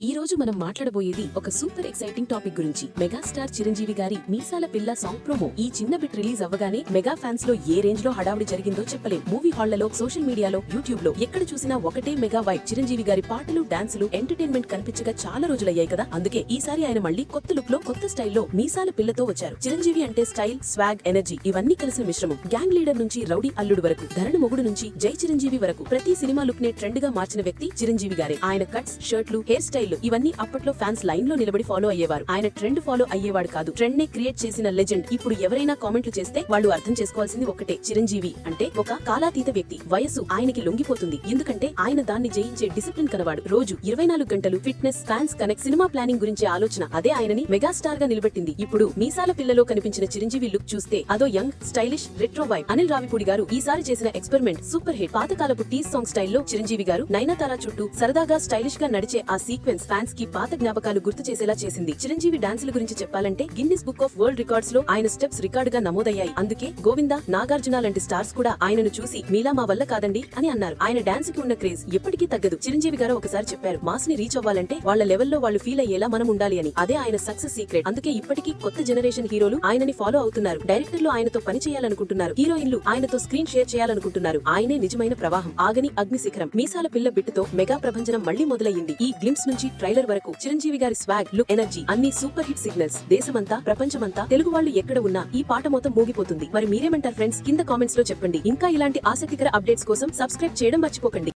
ఈ రోజు మనం మాట్లాడబోయేది ఒక సూపర్ ఎక్సైటింగ్ టాపిక్ గురించి. మెగాస్టార్ చిరంజీవి గారి మీసాల పిల్ల సాంగ్ ప్రోమో. ఈ చిన్న బిట్ రిలీజ్ అవ్వగానే మెగా ఫ్యాన్స్ లో ఏ రేంజ్ లో హడావుడి జరిగిందో చెప్పలేం. మూవీ హాళ్లలో, సోషల్ మీడియాలో, యూట్యూబ్ లో ఎక్కడ చూసినా ఒకటే మెగా వైబ్. చిరంజీవి గారి పాటలు, డాన్సులు, ఎంటర్టైన్మెంట్ కనిపించగా చాలా రోజులయ్యాయి కదా. అందుకే ఈసారి ఆయన మళ్ళీ కొత్త లుక్ లో, కొత్త స్టైల్లో మీసాల పిల్లతో వచ్చారు. చిరంజీవి అంటే స్టైల్, స్వాగ్, ఎనర్జీ ఇవన్నీ కలిసిన మిశ్రమం. గ్యాంగ్ లీడర్ నుంచి రౌడీ అల్లుడు వరకు, ధరణి మొగుడు నుంచి జై చిరంజీవి వరకు ప్రతి సినిమా లుక్ నే ట్రెండ్ గా మార్చిన వ్యక్తి చిరంజీవి గారే. ఆయన కట్స్, షర్ట్లు, హెయిర్ స్టైల్ ఇవన్నీ అప్పట్లో ఫ్యాన్స్ లైన్ లో నిలబడి ఫాలో అయ్యేవారు. ఆయన ట్రెండ్ ఫాలో అయ్యేవాడు కాదు, ట్రెండ్ నే క్రియేట్ చేసిన లెజెండ్. ఇప్పుడు ఎవరైనా కామెంట్లు చేస్తే వాళ్ళు అర్థం చేసుకోవాల్సింది ఒకటే, చిరంజీవి అంటే ఒక కాలాతీత వ్యక్తి. వయస్సు ఆయనకి లొంగిపోతుంది, ఎందుకంటే ఆయన దాన్ని జయించే డిసిప్లిన్ కనవాడు. రోజు 24 గంటలు fitness, fans connect, cinema planning గురించి ఆలోచన, అదే ఆయనని మెగాస్టార్ గా నిలబెట్టింది. ఇప్పుడు మీసాల పిల్లలో కనిపించిన చిరంజీవి లుక్ చూస్తే అదో young, stylish, retro vibe. Anil Ravipudi గారు ఈసారి చేసిన ఎక్స్పెరిమెంట్ సూపర్ హిట్. పాతకాలపు టీస్ సాంగ్ స్టైల్లో చిరంజీవి గారు నయనతార చుట్టూ సరదాగా స్టైలిష్ గా నడిచే ఆ సీక్వెన్స్ ఫ్యాన్స్ కి పాత జ్ఞాపకాలు గుర్తు చేసేలా చేసింది. చిరంజీవి డాన్సుల గురించి చెప్పాలంటే Guinness book of world records లో ఆయన స్టెప్స్ రికార్డ్ గా నమోదయ్యాయి. అందుకే గోవిందా, నాగార్జున లాంటి స్టార్స్ కూడా ఆయనను చూసి మీలా మా వల్ల కాదండి అని అన్నారు. ఆయన డాన్స్ కి ఉన్న క్రేజ్ ఎప్పటికీ తగ్గదు. చిరంజీవి గారు ఒకసారి చెప్పారు, మాస్ ని రీచ్ అవ్వాలంటే వాళ్ళ లెవెల్లో వాళ్ళు ఫీల్ అయ్యేలా మనం ఉండాలి అని. అదే ఆయన సక్సెస్ సీక్రెట్. అందుకే ఇప్పటికీ కొత్త జనరేషన్ హీరోలు ఆయనని ఫాలో అవుతున్నారు. డైరెక్టర్లు ఆయనతో పని చేయాలనుకుంటున్నారు, హీరోయిన్లు ఆయనతో స్క్రీన్ షేర్ చేయాలనుకుంటున్నారు. ఆయనే నిజమైన ప్రవాహం, ఆగని అగ్ని శిఖరం. మీసాల పిల్ల బిట్టుతో మెగా ప్రభంజనం మళ్లీ మొదలయ్యింది. ఈ గ్లింప్స్ నుంచి ట్రైలర్ వరకు చిరంజీవి గారి స్వాగ్, లుక్, ఎనర్జీ అన్ని సూపర్ హిట్ సిగ్నల్స్. దేశమంతా, ప్రపంచమంతా, తెలుగు వాళ్ళు ఎక్కడ ఉన్నా ఈ పాట మొత్తం మోగిపోతుంది. మరి మీరేమంటారు ఫ్రెండ్స్? కింద కామెంట్స్ లో చెప్పండి. ఇంకా ఇలాంటి ఆసక్తికర అప్డేట్స్ కోసం సబ్స్క్రైబ్ చేయడం మర్చిపోకండి.